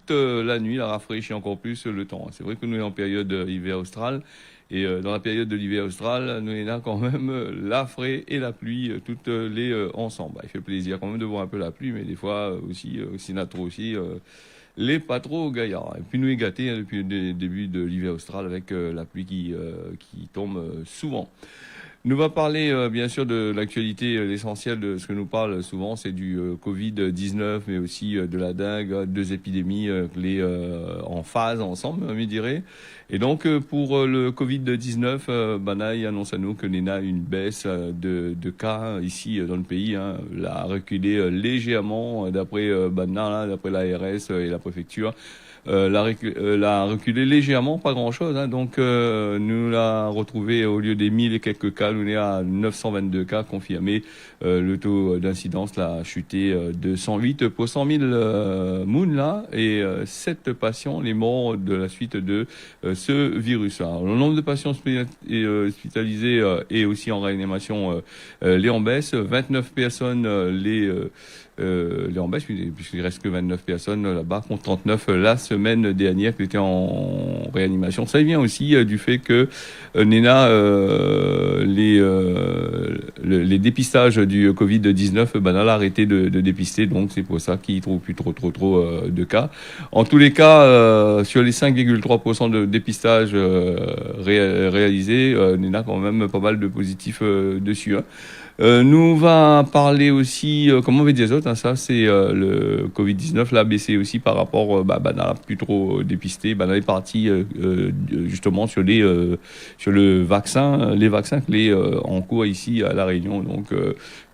toute la nuit, la rafraîchit encore plus le temps. C'est vrai que nous sommes en période hiver austral. Et dans la période de l'hiver austral, nous avons quand même la fraie et la pluie, toutes les ensemble. Bah, il fait plaisir quand même de voir un peu la pluie, mais des fois aussi n'a trop aussi, les pas trop gaillards. Et puis nous est gâtés depuis le début de l'hiver austral avec la pluie qui tombe souvent. Nous va parler bien sûr de l'actualité, l'essentiel de ce que nous parle souvent, c'est du Covid-19, mais aussi de la dengue, deux épidémies en phase ensemble, je dirais. Et donc pour le Covid-19, Banaï annonce à nous que l'on a une baisse de cas ici dans le pays. Hein. La a reculé légèrement d'après Bana, d'après l'ARS et la préfecture. L'a reculé légèrement, pas grand-chose. Hein, donc, nous l'a retrouvé au lieu des 1000 et quelques cas, nous est à 922 cas confirmés. Le taux d'incidence l'a chuté de 108 pour 100 000 moun là, et 7 patients les morts de la suite de ce virus. Alors, le nombre de patients hospitalisés et aussi en réanimation les en baisse. 29 personnes les en baisse, puisqu'il reste que 29 personnes là-bas, contre 39 la semaine dernière qui était en réanimation. Ça vient aussi du fait que Nena, les dépistages du Covid-19, ben, elle a arrêté de dépister, donc c'est pour ça qu'il ne trouve plus trop de cas. En tous les cas, sur les 5,3% de dépistage réalisés, Nena a quand même pas mal de positifs dessus. Hein. Nous va parler aussi, comme on veut dire autres, hein, ça c'est le Covid-19, là baissé aussi par rapport, on n'a plus trop dépisté, on est parti justement sur le vaccin, les vaccins que les en cours ici à La Réunion, donc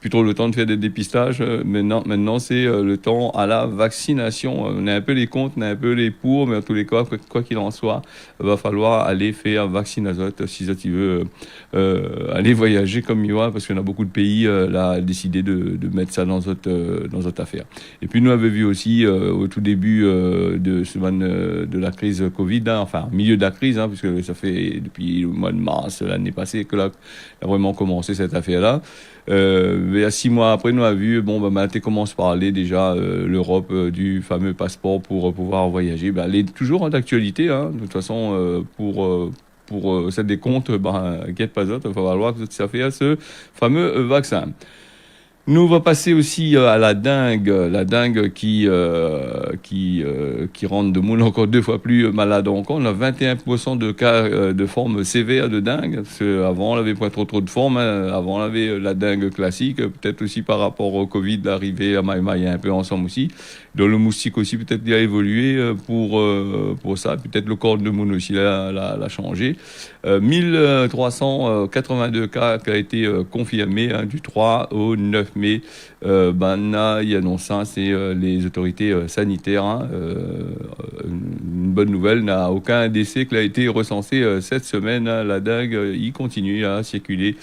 plus trop le temps de faire des dépistages, maintenant c'est le temps à la vaccination. On a un peu les contre, on a un peu les pour, mais en tous les cas, quoi qu'il en soit, va falloir aller faire vaccinazote si tu veux aller voyager comme il va, parce qu'on a beaucoup de pays là a décidé de mettre ça dans notre affaire. Et puis nous avons vu aussi au tout début de la crise Covid, hein, enfin milieu de la crise, hein, puisque ça fait depuis le mois de mars l'année passée que là a vraiment commencé cette affaire-là. Mais à 6 mois après, nous avons vu, tu commences par aller déjà l'Europe du fameux passeport pour pouvoir voyager. Elle est toujours d'actualité, hein, de toute façon, pour cette décompte, inquiète pas d'autre, il va falloir que ça fait ce fameux vaccin. Nous, on va passer aussi à la dengue qui rend de monde encore 2 fois plus malade encore. On a 21% de cas de forme sévère de dengue. Parce qu'avant, on n'avait pas trop de formes. Hein. Avant, on avait la dengue classique. Peut-être aussi par rapport au Covid, l'arrivée à Maïmaï un peu ensemble aussi. Dans le moustique aussi, peut-être il a évolué pour ça. Peut-être le corps de monde aussi l'a changé. 1382 cas qui a été confirmés du 3 au 9 mai. Là, il annonce ça, c'est les autorités sanitaires. Hein, une bonne nouvelle, n'a aucun décès qui a été recensé cette semaine. Hein, la dengue, il continue à circuler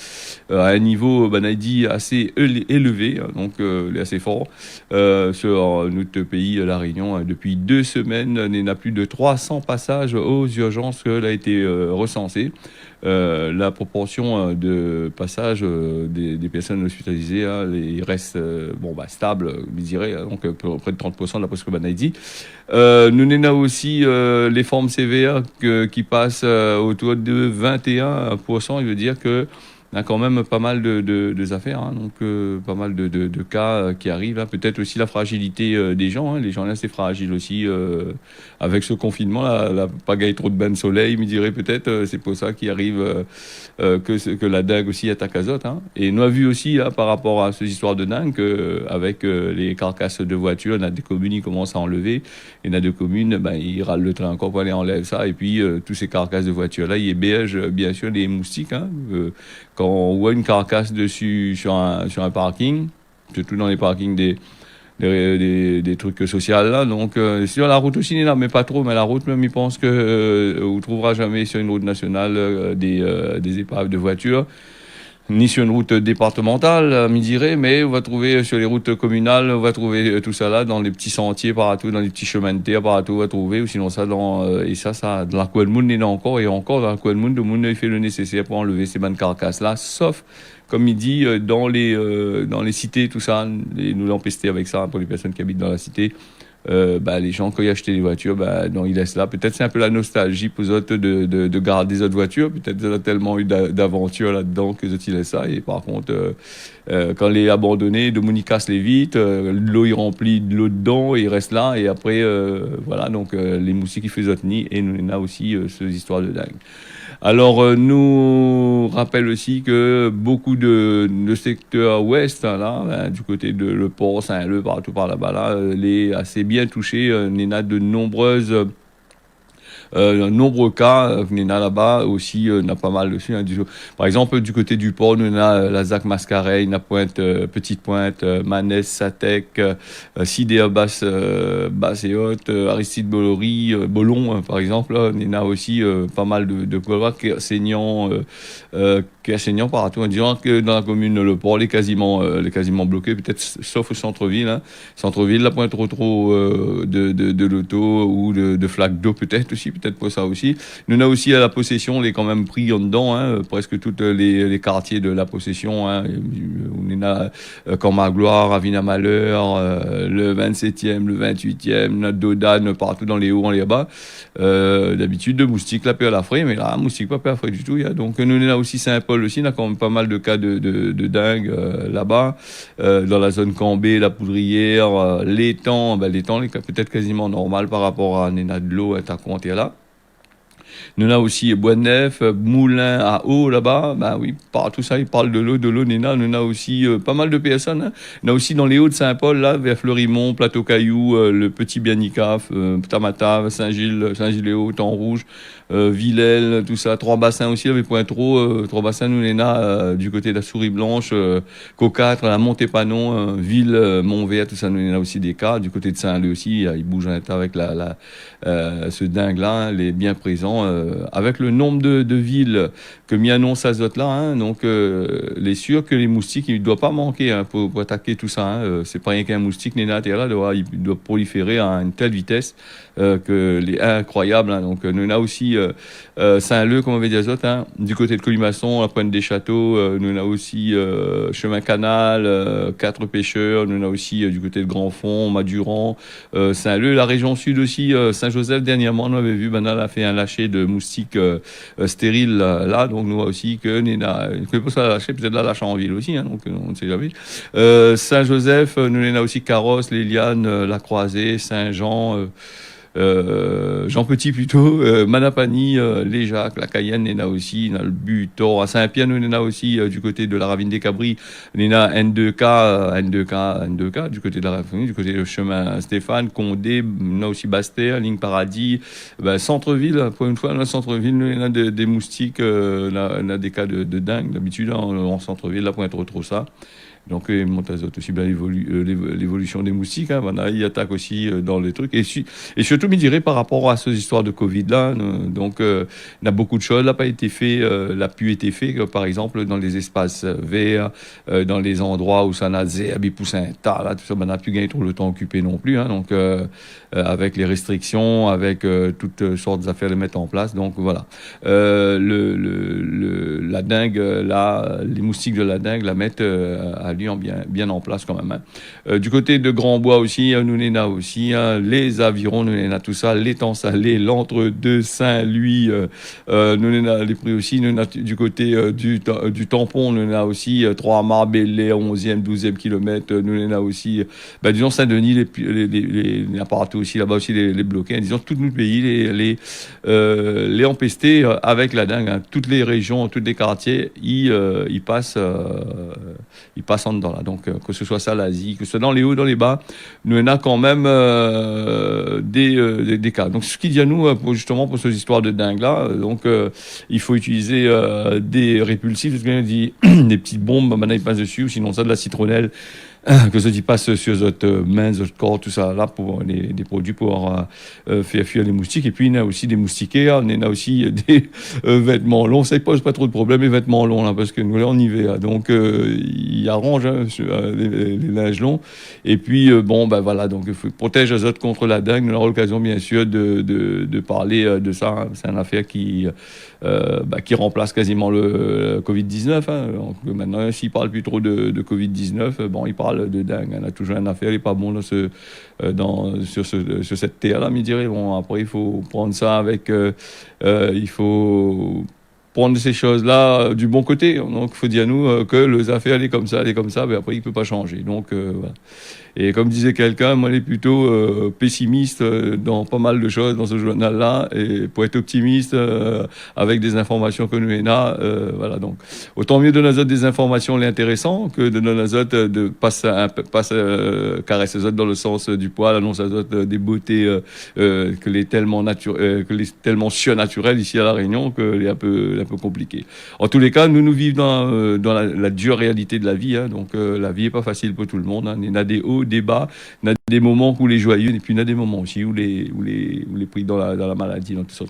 à un niveau, dit assez élevé, hein, donc assez fort sur notre pays, la Réunion. Depuis 2 semaines, il y a plus de 300 passages aux urgences qui a été recensé. La proportion de passage des personnes hospitalisées, hein, il reste stable, je dirais, donc près de 30% d'après ce que a dit. Nous avons aussi les formes sévères qui passent autour de 21%. Il veut dire que on a quand même pas mal de affaires, hein, donc pas mal de cas qui arrivent. Hein. Peut-être aussi la fragilité des gens. Hein. Les gens là, c'est fragile aussi avec ce confinement. La pagaille trop de bain de soleil, me dirait peut-être. C'est pour ça qu'il arrive que la dengue aussi attaque azote. Hein. Et nous avons vu aussi là, par rapport à ces histoires de dingue, avec les carcasses de voitures, on a des communes qui commencent à enlever, et on a des communes, ils râlent le train encore pour aller enlever ça. Et puis tous ces carcasses de voitures là, ils hébergent bien sûr des moustiques. Hein, quand on voit une carcasse dessus sur un parking, surtout dans les parkings des trucs sociaux là, donc sur la route aussi là, mais pas trop, mais la route même, il pense que on trouvera jamais sur une route nationale des épaves de voitures, ni sur une route départementale, me dirait, mais on va trouver sur les routes communales, on va trouver tout ça là, dans les petits sentiers partout, dans les petits chemins de terre partout, on va trouver, ou sinon ça et ça, dans la coin de monde, il y en a encore, et encore dans la coin de monde, le monde il fait le nécessaire pour enlever ces bonnes carcasses là, sauf, comme il dit, dans les cités, tout ça, et nous l'empester avec ça, pour les personnes qui habitent dans la cité, les gens, quand ils achetaient des voitures, non, ils laissent là. Peut-être c'est un peu la nostalgie pour eux autres de garder des autres voitures. Peut-être qu'ils ont tellement eu d'aventures là-dedans que ils laissent ça. Et par contre, quand les abandonnés, de Moni casse les vitres, l'eau il remplit de l'eau dedans et il reste là. Et après, voilà, donc les moustiques qui font autres nids. Et nous, on a aussi ces histoires de dingue. Alors, nous rappelle aussi que beaucoup de secteurs ouest, hein, là, du côté de Le Port, Saint-Leu, partout par là-bas, là, les assez bien touché. Il y en a de nombreux cas, Nena là-bas aussi, on a pas mal dessus. Hein, par exemple, du côté du port, on a la ZAC Mascareil, la Pointe, Petite Pointe, Manès, Satec, Sidéa Basse et Haute, Aristide Bolloré, Bollon, par exemple. Là, on a aussi pas mal de enseignants, partout, en disant que dans la commune, le port, les quasiment bloqué, peut-être sauf au centre-ville. Hein. Centre-ville, la Pointe trop de l'auto ou de flaques d'eau peut-être aussi, peut-être pour ça aussi. Nous on a aussi à la possession, on est quand même pris en dedans, hein, presque tous les quartiers de la possession. Hein, on a Cormagloire, Avina-Malheur, le 27e, le 28e, Dodane, partout dans les hauts, en les bas. D'habitude, de moustiques, la paix à la frais, mais là, moustique, pas paix à la frais du tout. Donc nous on a aussi Saint-Paul aussi, on a quand même pas mal de cas de dingue là-bas. Dans la zone Cambé, la Poudrière, l'étang, l'étang est peut-être quasiment normal par rapport à Néna de l'eau, à ta compte là. Nous a aussi Bois-de-Neuf, Moulin à eau là-bas. Oui, tout ça, ils parlent de l'eau, Néna. Nous a aussi pas mal de personnes. Hein. On a aussi dans les Hauts de Saint-Paul, là, vers Fleurimont, Plateau-Caillou, le Petit Bianicaf, Tamata, Saint-Gilles-les-Hauts, Temps-Rouge, Villèle, tout ça. Trois-Bassins aussi, avec Pointreau. Trois-Bassins, nous, Néna, du côté de la Souris-Blanche, Cocatre, la Montépanon, Ville, Montvert, tout ça, nous a aussi des cas. Du côté de Saint-Leu aussi, ils bougent un tas avec ce dingue-là, hein, les bien présents. Avec le nombre de villes que m'y annonce Azote là, hein, donc les sûr que les moustiques, il ne doit pas manquer hein, pour attaquer tout ça. Hein, c'est pas rien qu'un moustique, Néna, il doit proliférer à une telle vitesse que les incroyable. Hein, donc nous on a aussi Saint-Leu, comme on avait dit Azote, hein, du côté de Colimaçon, la Pointe des Châteaux, nous on a aussi Chemin Canal, Quatre Pêcheurs, nous on a aussi du côté de Grandfond, Maduran, Saint-Leu, la région sud aussi, Saint-Joseph, dernièrement, on avait vu, Banal a fait un lâcher de moustiques stériles là, donc nous aussi que ne peut pas lâcher, peut-être la lâcher en ville aussi, hein, donc on ne sait jamais. Saint-Joseph, nous on a aussi Carrosse, Léliane, La Croisée, Saint-Jean, Jean Petit plutôt, Manapani, Léjac, la Cayenne, on a aussi, on a le Butor, à Saint-Pierre, nous on a aussi du côté de la ravine des Cabris, on a N2K, du côté de la ravine, du côté du chemin Stéphane, Condé, on a aussi Bastère, Ligne Paradis, centre-ville, pour une fois, dans le centre-ville, nous on a des moustiques, on a des cas de dingue, d'habitude, en centre-ville, là, pour être trop ça. Donc, Montazote aussi, l'évolution des moustiques, hein, il attaque aussi dans les trucs. Et surtout, je dirais, par rapport à ces histoires de Covid-là, donc, il y a beaucoup de choses, n'a pas été fait, n'a pu été fait, par exemple, dans les espaces verts, dans les endroits où ça n'a poussé un tas, là, tout ça, n'a plus gagné trop le temps occupé non plus, hein, donc, avec les restrictions, avec toutes sortes d'affaires de mettre en place, donc, voilà. La dingue, là, les moustiques de la dingue la mettent à Lyon bien en place quand même. Hein. Du côté de Grand-Bois aussi, nous en a aussi, hein, les avirons, nous en a tout ça, l'étang salé, l'entre-deux Saint-Louis, nous en a les prix aussi, nous en a du côté du tampon, nous en a aussi Trois-Mars, Bel-Air, 11e, 12e kilomètre, nous en a aussi, disons Saint-Denis, les partout aussi, là-bas aussi les bloqués, hein, disons tout notre pays, les empestés avec la dingue, hein, toutes les régions, tous les quartiers, ils passent en dedans là. Donc que ce soit ça l'Asie, que ce soit dans les hauts, dans les bas, nous on a quand même des cas. Donc ce qui dit à nous justement pour ces histoires de dingue là, donc il faut utiliser des répulsifs, parce qu'on dit des petites bombes, maintenant ils passent dessus, ou sinon ça de la citronnelle. Que ce qui passe sur votre main, votre corps, tout ça, là, pour des produits pour faire fuir les moustiques. Et puis, il y a aussi des moustiquaires, il y a aussi des vêtements longs. Ça ne pose pas trop de problème, les vêtements longs, là, parce que nous, là, en hiver. Donc, il arrange les linges longs. Et puis, voilà, donc, il protège les autres contre la dengue. Nous aurons l'occasion, bien sûr, de parler de ça. Hein. C'est une affaire qui remplace quasiment le Covid-19. Hein. Donc, maintenant, s'il ne parle plus trop de Covid-19, il parle morale de dingue. On a toujours une affaire, il n'est pas bon sur cette terre-là, mais je dirais, bon, après, il faut prendre ça avec... il faut prendre ces choses-là du bon côté. Donc, il faut dire à nous que les affaires, elle est comme ça, mais après, il ne peut pas changer. Donc, voilà. Et comme disait quelqu'un, moi, je suis plutôt pessimiste dans pas mal de choses dans ce journal-là. Et pour être optimiste avec des informations que nous avons, voilà. Donc, autant mieux donner aux autres des informations les intéressantes que de donner aux autres de passer caresser les autres dans le sens du poil, annoncer aux autres des beautés que les tellement tellement surnaturelles ici à La Réunion que les un peu compliqué. En tous les cas, nous vivons dans la dure réalité de la vie. Hein, donc, la vie est pas facile pour tout le monde. Hein. Il y a des hauts, des bas, il y a des moments où les joyeux, et puis il y a des moments aussi où les pris dans la maladie, dans tout ça.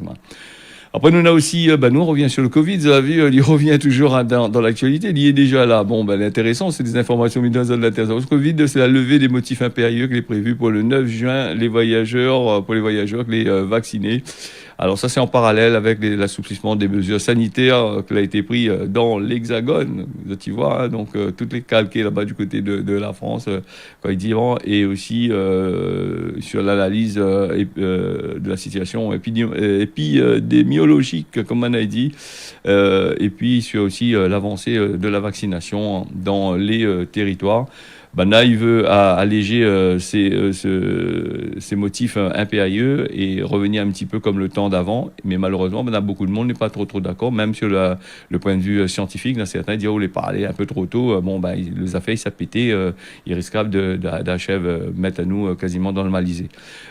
Après, nous, on a aussi, nous, on revient sur le Covid. Vous avez vu, il revient toujours dans l'actualité. Il y est déjà là. Bon, l'intéressant, c'est des informations mises dans l'intéressant. Le Covid, c'est la levée des motifs impérieux qui est prévue pour le 9 juin, pour les voyageurs, les vaccinés. Alors ça, c'est en parallèle avec l'assouplissement des mesures sanitaires qui a été pris dans l'Hexagone. Vous tu vois, hein, donc toutes les calquées là-bas du côté de la France, quand il dit, et aussi sur l'analyse de la situation épidémiologique, comme on a dit, et puis sur aussi l'avancée de la vaccination dans les territoires. Là, il veut alléger ces motifs impérieux et revenir un petit peu comme le temps d'avant. Mais malheureusement, beaucoup de monde n'est pas trop d'accord, même sur le point de vue scientifique. Certains disent, oh, les parler un peu trop tôt. Les affaires, ça pété, il risquable d'achever, mettre à nous quasiment dans le malisé.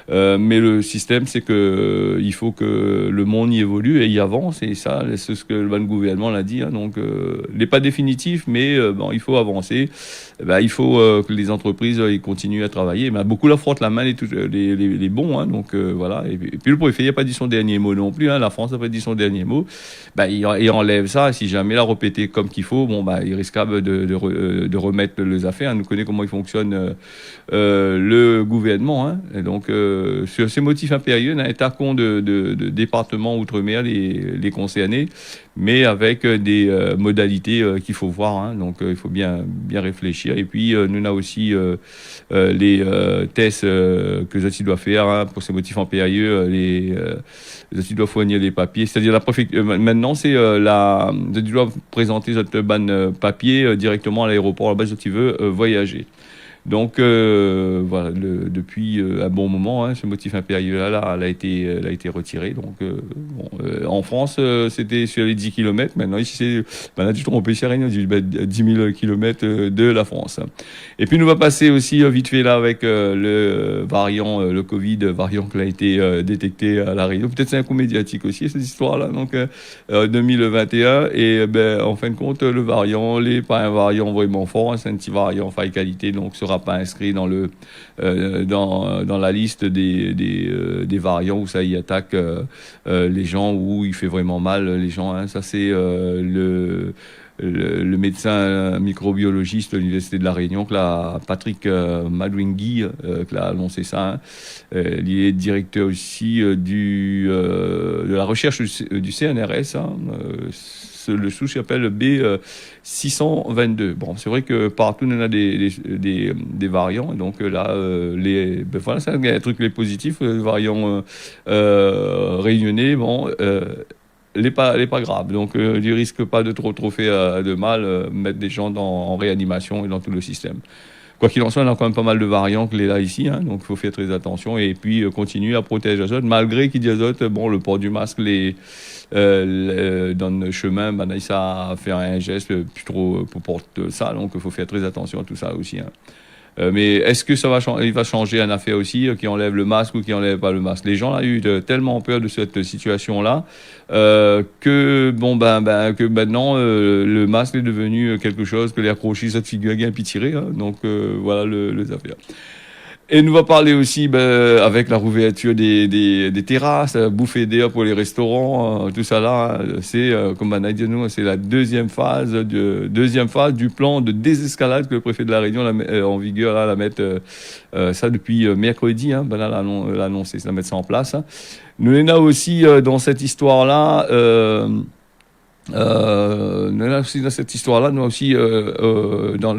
Mais le système, c'est que il faut que le monde y évolue et y avance. Et ça, c'est ce que le bon gouvernement l'a dit. Hein, donc, il n'est pas définitif, mais il faut avancer. Il faut que les entreprises ils continuent à travailler. Beaucoup leur frottent la main les bons. Hein, donc voilà. Et puis le préfet n'a pas dit son dernier mot non plus. Hein, la France n'a pas dit son dernier mot. Il enlève ça. Si jamais il a répété comme qu'il faut, il risque de remettre les affaires. Nous connaissons comment il fonctionne le gouvernement. Hein, et donc sur ces motifs impérieux, il y a un tacon de départements outre-mer les concernés, mais avec des modalités qu'il faut voir. Hein, donc il faut bien réfléchir. Et puis nous avons aussi les tests que les autres doivent faire hein, pour ces motifs impérieux. Les autres doivent fournir les papiers. C'est-à-dire la préfecture. Maintenant, c'est ils doivent présenter votre ban papier directement à l'aéroport là-bas si tu veux voyager. Donc voilà, depuis un bon moment, hein, ce motif impérieux-là, elle a été retiré. Donc en France, c'était sur les 10 km. Maintenant, ici, c'est du trompé chez Réunion, 10 000 km de la France. Et puis, nous va passer aussi vite fait là avec le variant, le Covid, variant qui a été détecté à La Réunion. Peut-être c'est un coup médiatique aussi, cette histoire-là. Donc 2021. Et en fin de compte, le variant n'est pas un variant vraiment fort, hein, c'est un petit variant faille qualité, donc sera pas inscrit dans la liste des variants où ça y attaque les gens, où il fait vraiment mal les gens. Hein. Ça, c'est le médecin microbiologiste de l'Université de La Réunion, Patrick Madwingi, qui a annoncé ça. Hein. Il est directeur aussi de la recherche du CNRS. Hein. Le souche s'appelle B622. Bon, c'est vrai que partout, on a des variants. Et donc là, voilà, c'est un truc les positifs. Le variant réunionnais, n'est pas grave. Donc, il risque pas de trop faire de mal, mettre des gens en réanimation et dans tout le système. Quoi qu'il en soit, on a quand même pas mal de variants que les là ici, hein, donc il faut faire très attention et puis continuer à protéger les autres, malgré qu'ils disent aux autres, le port du masque, dans le chemin, ça a fait un geste plus trop pour porter ça, donc il faut faire très attention à tout ça aussi. Hein. Mais est-ce que il va changer un affaire aussi qui enlève le masque ou qui enlève pas le masque? Les gens ont eu tellement peur de cette situation-là que que maintenant le masque est devenu quelque chose que les accrochis cette figure bien puis tirer. Hein, donc voilà les affaires. Et nous va parler aussi avec la rouverture des terrasses, bouffer d'air pour les restaurants, tout ça là, c'est comme on a dit nous, c'est la deuxième phase du plan de désescalade que le préfet de La Réunion en vigueur là, la mettre ça depuis mercredi, hein, l'a annoncé, la mettre ça en place. Hein. Nous on a aussi dans cette histoire là Nous aussi dans cette histoire-là, nous aussi dans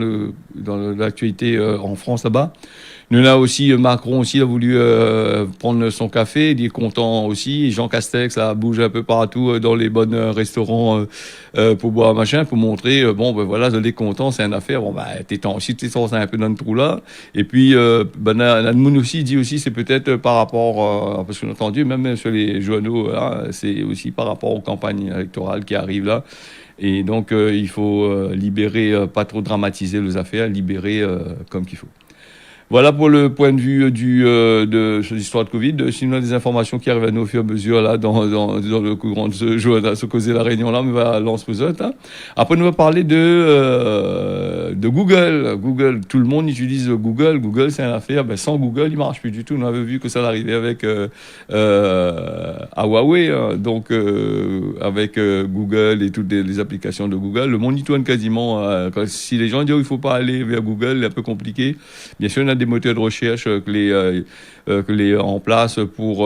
l'actualité en France là-bas. Nous là aussi Macron aussi a voulu prendre son café, il est content aussi. Et Jean Castex a bougé un peu partout dans les bons restaurants pour boire machin, pour montrer bon ben voilà, je l'ai content, c'est une affaire. Bon ben t'es aussi un peu dans le trou là. Et puis Nadmoun aussi dit aussi c'est peut-être par rapport parce qu'on a entendu même sur les journaux là, c'est aussi par rapport aux campagnes électorales qui arrivent là. Et donc, il faut libérer, pas trop dramatiser les affaires, libérer comme qu'il faut. Voilà pour le point de vue de cette histoire de Covid. Sinon, des informations qui arrivent à nous au fur et à mesure là dans le courant de ce jour, à se causer la réunion là, mais va lancer vous autres. Hein. Après, nous va parler de Google. Google, tout le monde utilise Google. Google, c'est une affaire. Ben, sans Google, il marche plus du tout. On avait vu que ça arrivait avec à Huawei, hein. Donc avec Google et toutes les applications de Google, le monde y tourne quasiment. Si les gens disent oh, il faut pas aller vers Google, c'est un peu compliqué. Bien sûr, on a des moteurs de recherche que les en place pour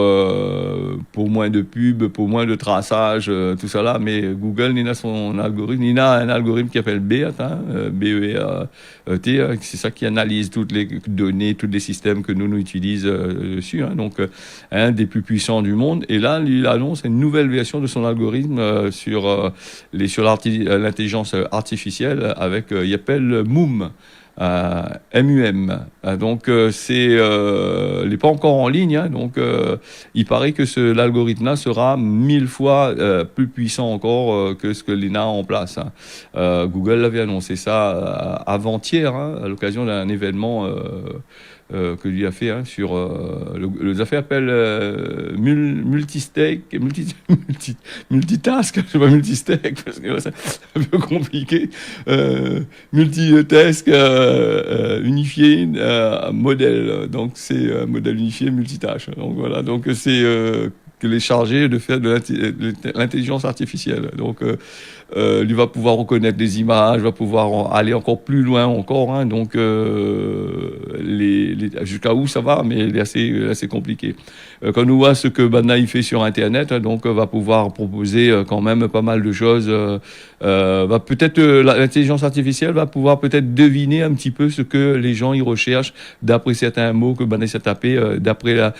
moins de pubs, pour moins de traçage, tout ça là. Mais Google, il a son algorithme, il a un algorithme qui s'appelle BERT, hein, BERT, hein, c'est ça qui analyse toutes les données, tous les systèmes que nous utilisons dessus. Hein, donc, un des plus puissants du monde. Et là, il annonce une nouvelle version de son algorithme sur l'intelligence artificielle avec, il appelle MUM. MUM. Donc il n'est pas encore en ligne, hein, donc il paraît que l'algorithme-là sera 1000 fois plus puissant encore que ce que l'INA a en place. Hein. Google avait annoncé ça avant-hier, hein, à l'occasion d'un événement que lui a fait hein, sur les affaires appellent multitask, je sais pas multistack parce que c'est un peu compliqué. Multitask unifié modèle, donc c'est un modèle unifié multitâche. Donc voilà, donc c'est que les chargés de faire de l'intelligence artificielle. Donc, il va pouvoir reconnaître des images, va pouvoir aller encore plus loin encore. Hein, donc, jusqu'à où ça va, mais il est assez compliqué. Quand on voit ce que Bana il fait sur Internet, donc va pouvoir proposer quand même pas mal de choses. Va peut-être l'intelligence artificielle va pouvoir peut-être deviner un petit peu ce que les gens y recherchent d'après certains mots que Bana s'est tapé, d'après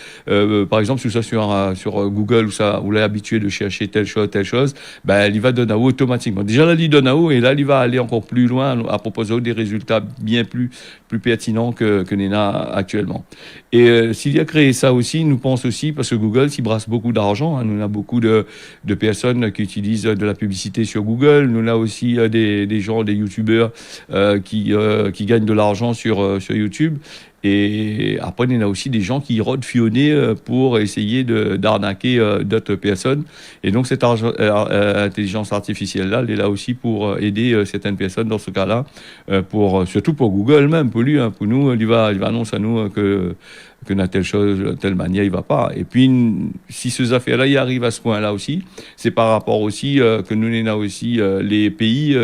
par exemple sur Google où il est habitué de chercher telle chose, ben il va donner automatiquement. Déjà là il donne à haut et là il va aller encore plus loin à proposer des résultats bien plus pertinents que Nena actuellement. Et s'il a créé ça aussi, nous pense aussi parce que Google s'y brasse beaucoup d'argent. Hein, nous on a beaucoup de personnes qui utilisent de la publicité sur Google. Nous on a aussi des gens, des youtubeurs qui gagnent de l'argent sur YouTube. Et après, il y en a aussi des gens qui rôdent fionner pour essayer d'arnaquer d'autres personnes. Et donc, cette intelligence artificielle-là, elle est là aussi pour aider certaines personnes dans ce cas-là, surtout pour Google même, pour lui, hein, pour nous, il va annoncer à nous que n'a telle chose, telle manière, il va pas. Et puis, si ces affaires-là y arrivent à ce point-là aussi, c'est par rapport aussi que nous, on a aussi les pays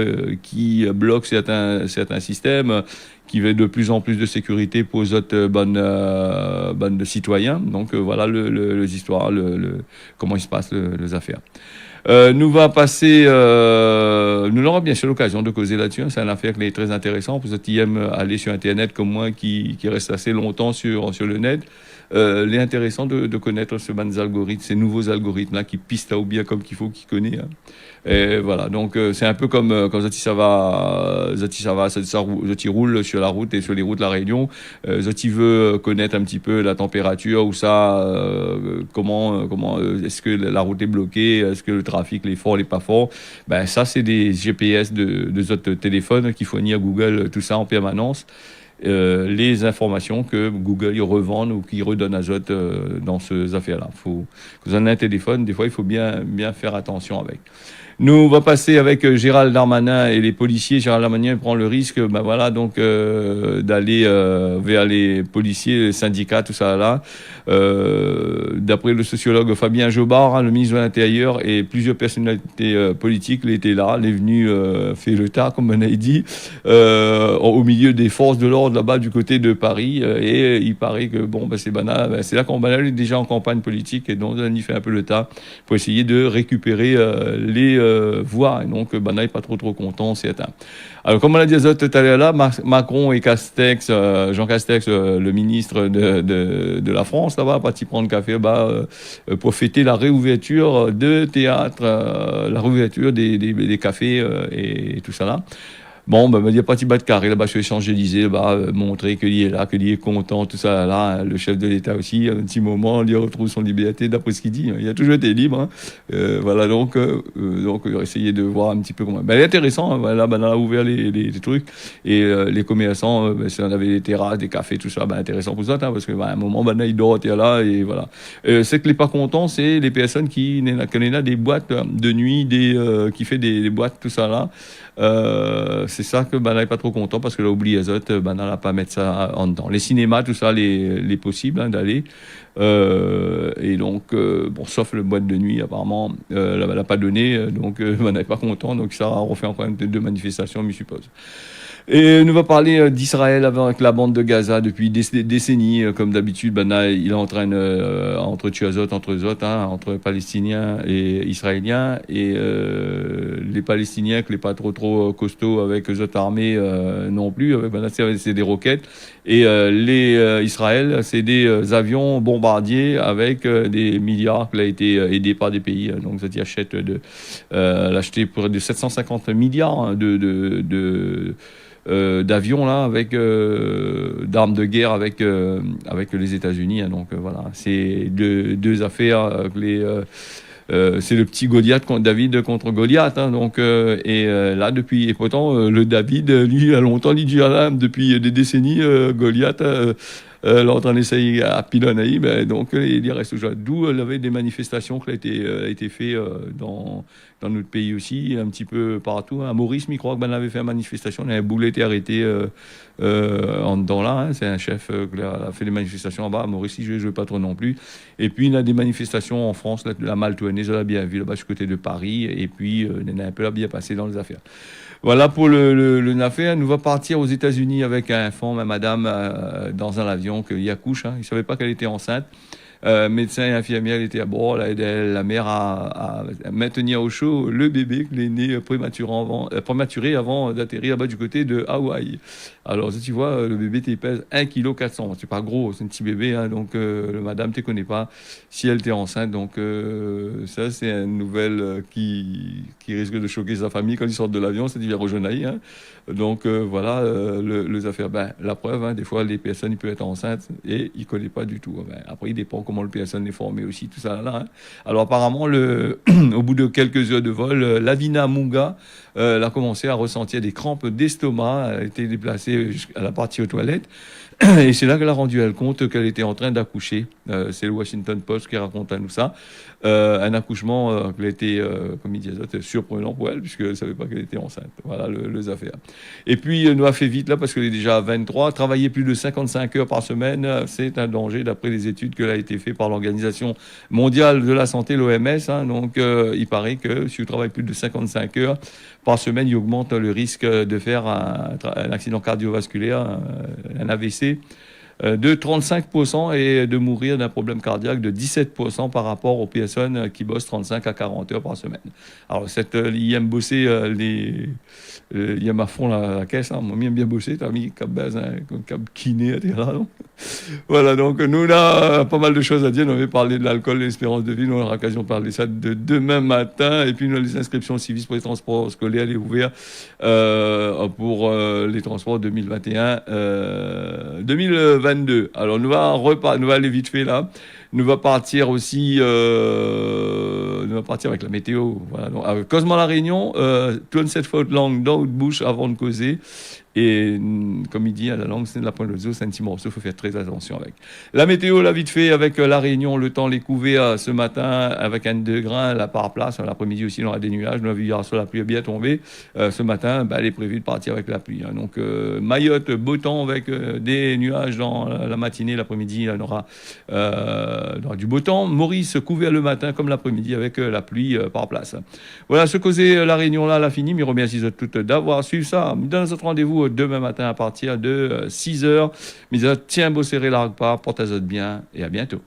qui bloquent certains systèmes, qui veut de plus en plus de sécurité pour les autres bonnes citoyens. Donc voilà les histoires, comment il se passe les affaires. Nous va passer, nous aurons bien sûr l'occasion de causer là-dessus. C'est une affaire qui est très intéressante pour ceux qui aiment aller sur Internet comme moi, qui reste assez longtemps sur le net. Il est intéressant de connaître ces nouveaux algorithmes-là qui pistent là ou bien comme qu'il faut, qui connaît. Hein. Et voilà, donc c'est un peu comme quand Zati roule sur la route et sur les routes de la Réunion. Zati veut connaître un petit peu la température ou ça, comment est-ce que la route est bloquée, est-ce que le trafic est fort, n'est pas fort. Ben ça c'est des GPS de autres téléphones qui fournissent à Google tout ça en permanence. Les informations que Google y revendent ou qui redonnent à Zot dans ces affaires-là. Quand vous en avez un téléphone, des fois, il faut bien faire attention avec. Nous, on va passer avec Gérald Darmanin et les policiers. Gérald Darmanin prend le risque, d'aller vers les policiers, les syndicats, tout ça là. D'après le sociologue Fabien Jobard, hein, le ministre de l'Intérieur et plusieurs personnalités politiques, il était là, il est venu faire le tas, comme on a dit, au milieu des forces de l'ordre là-bas du côté de Paris. Et il paraît que c'est banal. C'est là qu'on est déjà en campagne politique et donc on y fait un peu le tas pour essayer de récupérer les voix. Et donc, ben, là, il n'est pas trop content, c'est atteint. Alors, comme on l'a dit tout à l'heure là, Macron et Castex, Jean Castex, le ministre de la France, là-bas, parti prendre café, pour fêter la réouverture de théâtre, la réouverture des cafés et tout ça là. Bon, il y a pas de battre carré là-bas sur les Champs-Élysées, montrer qu'il est là, qu'il est content, tout ça là. Le chef de l'État aussi, un petit moment, il retrouve son liberté, d'après ce qu'il dit. Il a toujours été libre. Hein. Voilà, donc, essayer de voir un petit peu comment. Ben, il est intéressant, hein, voilà, on a ouvert les trucs. Et les commerçants, si on avait des terrasses, des cafés, tout ça, intéressant pour ça, hein, parce que à un moment, ils doivent être là, et voilà. C'est que les pas contents, c'est les personnes qui connaissent des boîtes de nuit, qui fait des boîtes, tout ça là. C'est ça que là, il n'est pas trop content parce que là, oublié les autres, on n'a pas mettre ça en dedans. Les cinémas, tout ça, les possibles hein, d'aller. Et donc, sauf le boîte de nuit, apparemment, elle n'a pas donné, donc on n'est pas content. Donc, ça refait encore deux manifestations, je suppose. Et nous va parler d'Israël avec la bande de Gaza depuis des décennies. Comme d'habitude, il est en train entre tuazotes, entre eux autres, hein, entre Palestiniens et Israéliens. Et les Palestiniens, que les pas trop costauds avec eux autres armées non plus. C'est des roquettes. Et les Israël, c'est des avions bombardiers avec des milliards qui ont été aidés par des pays. Donc, ça achète l'acheter pour de 750 milliards hein, d'avions là avec d'armes de guerre avec les États-Unis hein, donc voilà c'est deux affaires c'est le petit Goliath David contre Goliath hein, donc là depuis et pourtant le David lui a longtemps dit depuis des décennies Goliath l'autre en essaye à Pilonaï, donc il reste toujours. D'où il y avait des manifestations qui ont été faites dans notre pays aussi, un petit peu partout. À Maurice, je crois qu'on avait fait une manifestation, on avait Boulet été arrêté en dedans là. Hein, c'est un chef qui a fait des manifestations en bas. À Maurice, je ne joue pas trop non plus. Et puis il y a des manifestations en France, là, la Maltournée, je l'ai bien vu là-bas du côté de Paris. Et puis il y en a un peu là bien passé dans les affaires. Voilà pour le affaire. Nous va partir aux États-Unis avec un enfant, ma madame, dans un avion qui accouche. Hein. Il ne savait pas qu'elle était enceinte. Médecin et infirmière, elle était à bord. La mère a maintenir au chaud le bébé qui est né prématuré avant d'atterrir là-bas du côté de Hawaï. Alors, tu vois, le bébé pèse 1,4 kg. C'est pas gros, c'est un petit bébé. Hein, donc, madame, tu ne connais pas si elle était enceinte. Donc, ça, c'est une nouvelle qui risque de choquer sa famille quand ils sortent de l'avion. C'est divers rejoindre. Hein. Donc, voilà, les affaires. La preuve, hein, des fois, les personnes, ils peuvent être enceintes et ils ne connaissent pas du tout. Après, il dépend comment le personne est formé aussi, tout ça là. Hein. Alors, apparemment, au bout de quelques heures de vol, Lavina Munga a commencé à ressentir des crampes d'estomac. Elle a été déplacée à la partie aux toilettes. Et c'est là qu'elle a rendu compte qu'elle était en train d'accoucher. C'est le Washington Post qui raconte à nous ça. Un accouchement qui a été, comme il disait, surprenant pour elle, puisqu'elle ne savait pas qu'elle était enceinte. Voilà les affaires. Et puis, elle nous a fait vite là, parce qu'elle est déjà à 23. Travailler plus de 55 heures par semaine, c'est un danger, d'après les études qui ont été faites par l'Organisation mondiale de la santé, l'OMS. Hein. Donc, il paraît que si vous travaillez plus de 55 heures par semaine, il augmente le risque de faire un accident cardiovasculaire, un AVC, de 35% et de mourir d'un problème cardiaque de 17% par rapport aux personnes qui bossent 35 à 40 heures par semaine. Alors, il aime bosser, il aime à fond la caisse, hein. Moi, j'aime bien bosser, t'as mis cap base, cap kiné, etc. Donc. Voilà, donc nous, on a pas mal de choses à dire. On avait parlé de l'alcool, de l'espérance de vie. On aura l'occasion de parler de ça de demain matin. Et puis, nous, les inscriptions civiques pour les transports scolaires, les ouverts pour les transports 2021-2022. Alors, nous va aller vite fait là. Nous va partir aussi, avec la météo. Voilà. Donc, avec Cosmo La Réunion, 27 fautes langues dans votre bouche avant de causer. Et comme il dit, à la langue, c'est de la pointe de zoo, c'est un petit morceau, il faut faire très attention avec. La météo, là, vite fait, avec La Réunion, le temps, les couvées ce matin, avec un degré, là, par place. L'après-midi aussi, il y aura des nuages. Nous avons vu la pluie est bien tombée. Ce matin, elle est prévue de partir avec la pluie. Hein. Donc, Mayotte, beau temps avec des nuages dans la matinée. L'après-midi, il y aura du beau temps. Maurice, couvert le matin comme l'après-midi avec la pluie par place. Voilà, ce causait La Réunion, là, l'a fini. Mais remercie toutes d'avoir suivi ça. Dans notre rendez-vous demain matin à partir de 6h. Mais tiens, beau serrer la repas, portez-vous bien et à bientôt.